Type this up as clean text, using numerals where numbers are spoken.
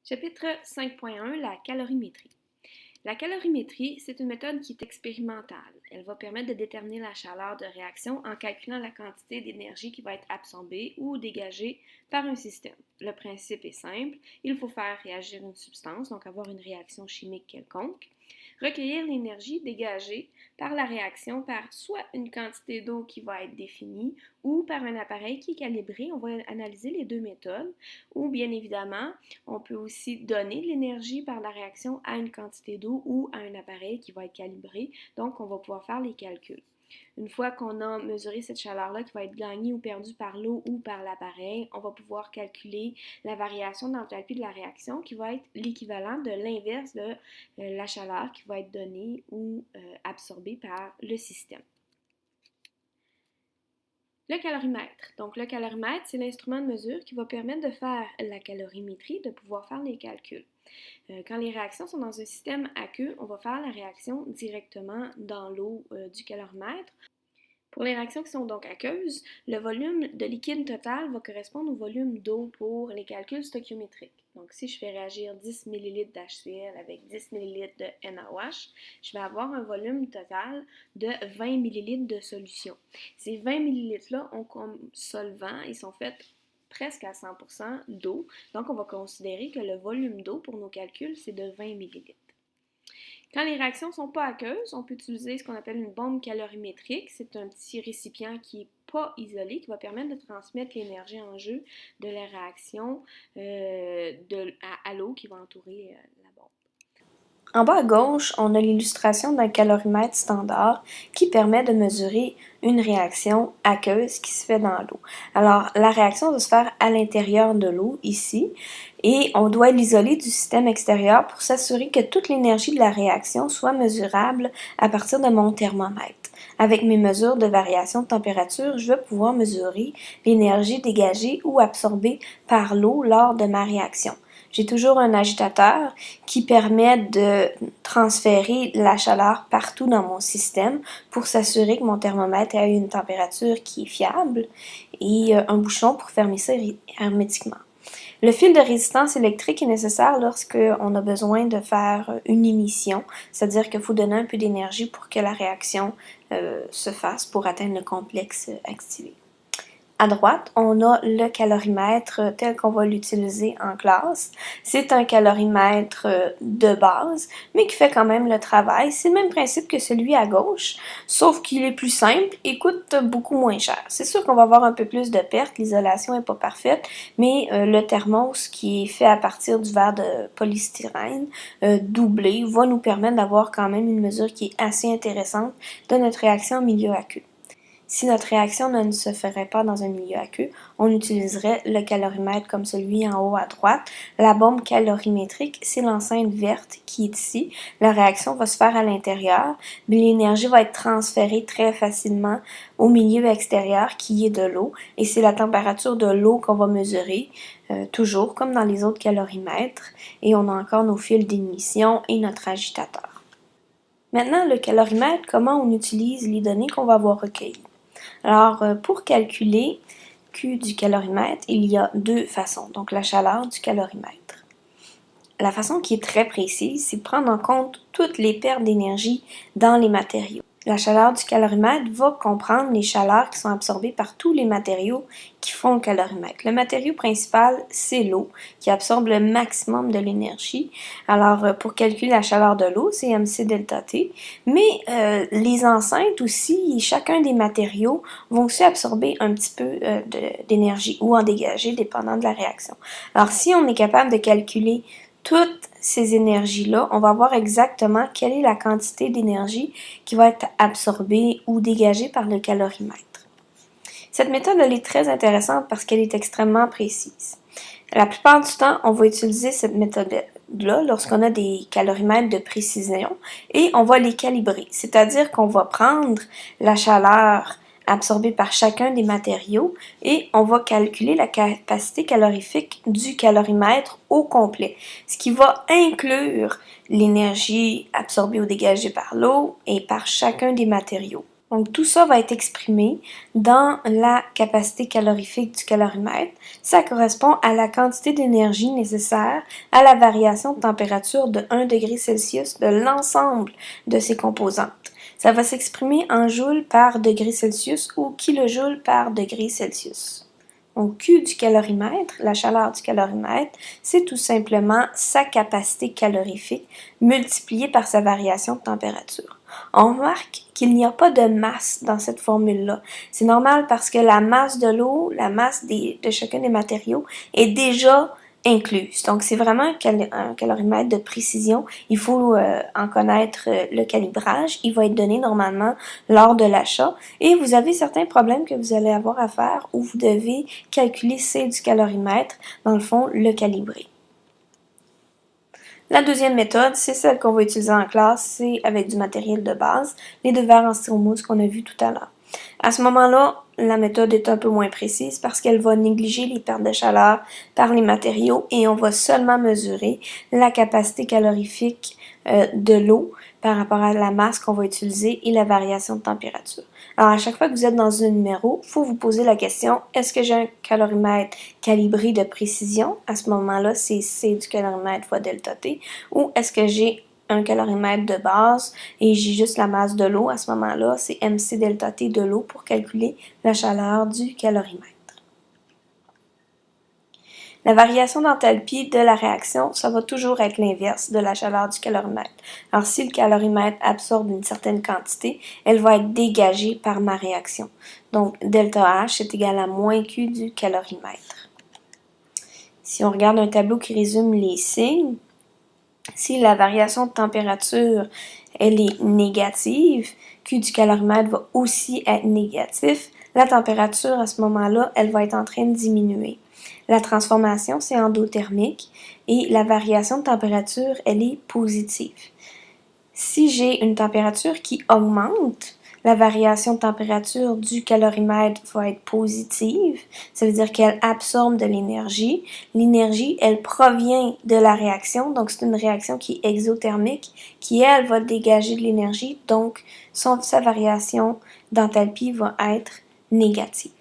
Chapitre 5.1 La calorimétrie. La calorimétrie, c'est une méthode qui est expérimentale. Elle va permettre de déterminer la chaleur de réaction en calculant la quantité d'énergie qui va être absorbée ou dégagée par un système. Le principe est simple, il faut faire réagir une substance, donc avoir une réaction chimique quelconque, recueillir l'énergie dégagée par la réaction par soit une quantité d'eau qui va être définie ou par un appareil qui est calibré. On va analyser les deux méthodes ou bien évidemment, on peut aussi donner de l'énergie par la réaction à une quantité d'eau ou à un appareil qui va être calibré. Donc, on va pouvoir faire les calculs. Une fois qu'on a mesuré cette chaleur-là qui va être gagnée ou perdue par l'eau ou par l'appareil, on va pouvoir calculer la variation d'enthalpie de la réaction qui va être l'équivalent de l'inverse de la chaleur qui va être donnée ou absorbée par le système. Le calorimètre. Donc, le calorimètre, c'est l'instrument de mesure qui va permettre de faire la calorimétrie, de pouvoir faire les calculs. Quand les réactions sont dans un système aqueux, on va faire la réaction directement dans l'eau du calorimètre. Pour les réactions qui sont donc aqueuses, le volume de liquide total va correspondre au volume d'eau pour les calculs stoichiométriques. Donc, si je fais réagir 10 ml d'HCl avec 10 ml de NaOH, je vais avoir un volume total de 20 ml de solution. Ces 20 ml-là ont comme solvant, ils sont faits presque à 100% d'eau. Donc, on va considérer que le volume d'eau pour nos calculs, c'est de 20 ml. Quand les réactions ne sont pas aqueuses, on peut utiliser ce qu'on appelle une bombe calorimétrique. C'est un petit récipient qui n'est pas isolé, qui va permettre de transmettre l'énergie en jeu de la réaction à l'eau qui va entourer la bombe. En bas à gauche, on a l'illustration d'un calorimètre standard qui permet de mesurer une réaction aqueuse qui se fait dans l'eau. Alors, la réaction va se faire à l'intérieur de l'eau, ici, et on doit l'isoler du système extérieur pour s'assurer que toute l'énergie de la réaction soit mesurable à partir de mon thermomètre. Avec mes mesures de variation de température, je vais pouvoir mesurer l'énergie dégagée ou absorbée par l'eau lors de ma réaction. J'ai toujours un agitateur qui permet de transférer la chaleur partout dans mon système pour s'assurer que mon thermomètre a une température qui est fiable et un bouchon pour fermer ça hermétiquement. Le fil de résistance électrique est nécessaire lorsqu'on a besoin de faire une émission, c'est-à-dire qu'il faut donner un peu d'énergie pour que la réaction se fasse pour atteindre le complexe activé. À droite, on a le calorimètre tel qu'on va l'utiliser en classe. C'est un calorimètre de base, mais qui fait quand même le travail. C'est le même principe que celui à gauche, sauf qu'il est plus simple et coûte beaucoup moins cher. C'est sûr qu'on va avoir un peu plus de pertes, l'isolation n'est pas parfaite, mais le thermos qui est fait à partir du verre de polystyrène doublé va nous permettre d'avoir quand même une mesure qui est assez intéressante de notre réaction en milieu aqueux. Si notre réaction ne se ferait pas dans un milieu aqueux, on utiliserait le calorimètre comme celui en haut à droite. La bombe calorimétrique, c'est l'enceinte verte qui est ici. La réaction va se faire à l'intérieur, mais l'énergie va être transférée très facilement au milieu extérieur qui est de l'eau. Et c'est la température de l'eau qu'on va mesurer, toujours comme dans les autres calorimètres. Et on a encore nos fils d'émission et notre agitateur. Maintenant, le calorimètre, comment on utilise les données qu'on va avoir recueillies. Alors, pour calculer Q du calorimètre, il y a deux façons, donc la chaleur du calorimètre. La façon qui est très précise, c'est de prendre en compte toutes les pertes d'énergie dans les matériaux. La chaleur du calorimètre va comprendre les chaleurs qui sont absorbées par tous les matériaux qui font le calorimètre. Le matériau principal, c'est l'eau, qui absorbe le maximum de l'énergie. Alors, pour calculer la chaleur de l'eau, c'est mc delta T. Mais les enceintes aussi, chacun des matériaux vont aussi absorber un petit peu d'énergie ou en dégager, dépendant de la réaction. Alors, si on est capable de calculer toutes ces énergies-là, on va voir exactement quelle est la quantité d'énergie qui va être absorbée ou dégagée par le calorimètre. Cette méthode, elle est très intéressante parce qu'elle est extrêmement précise. La plupart du temps, on va utiliser cette méthode-là lorsqu'on a des calorimètres de précision et on va les calibrer. C'est-à-dire qu'on va prendre la chaleur absorbée par chacun des matériaux et on va calculer la capacité calorifique du calorimètre au complet, ce qui va inclure l'énergie absorbée ou dégagée par l'eau et par chacun des matériaux. Donc tout ça va être exprimé dans la capacité calorifique du calorimètre. Ça correspond à la quantité d'énergie nécessaire à la variation de température de 1 degré Celsius de l'ensemble de ses composantes. Ça va s'exprimer en joules par degré Celsius ou kilojoules par degré Celsius. Donc, Q du calorimètre, la chaleur du calorimètre, c'est tout simplement sa capacité calorifique multipliée par sa variation de température. On remarque qu'il n'y a pas de masse dans cette formule-là. C'est normal parce que la masse de l'eau, la masse de chacun des matériaux est déjà incluse. Donc, c'est vraiment un calorimètre de précision. Il faut en connaître le calibrage. Il va être donné normalement lors de l'achat. Et vous avez certains problèmes que vous allez avoir à faire où vous devez calculer C du calorimètre, dans le fond, le calibrer. La deuxième méthode, c'est celle qu'on va utiliser en classe, c'est avec du matériel de base, les deux verres en styromousse qu'on a vu tout à l'heure. À ce moment-là, la méthode est un peu moins précise parce qu'elle va négliger les pertes de chaleur par les matériaux et on va seulement mesurer la capacité calorifique de l'eau par rapport à la masse qu'on va utiliser et la variation de température. Alors, à chaque fois que vous êtes dans un numéro, il faut vous poser la question, est-ce que j'ai un calorimètre calibré de précision? À ce moment-là, c'est C du calorimètre fois delta T. Ou est-ce que j'ai un calorimètre de base et j'ai juste la masse de l'eau? À ce moment-là, c'est MC delta T de l'eau pour calculer la chaleur du calorimètre. La variation d'enthalpie de la réaction, ça va toujours être l'inverse de la chaleur du calorimètre. Alors, si le calorimètre absorbe une certaine quantité, elle va être dégagée par ma réaction. Donc, delta H est égal à moins Q du calorimètre. Si on regarde un tableau qui résume les signes, si la variation de température elle est négative, Q du calorimètre va aussi être négatif, la température à ce moment-là, elle va être en train de diminuer. La transformation, c'est endothermique et la variation de température, elle est positive. Si j'ai une température qui augmente, la variation de température du calorimètre va être positive. Ça veut dire qu'elle absorbe de l'énergie. L'énergie, elle provient de la réaction, donc c'est une réaction qui est exothermique, qui, elle, va dégager de l'énergie, donc sa variation d'enthalpie va être négative.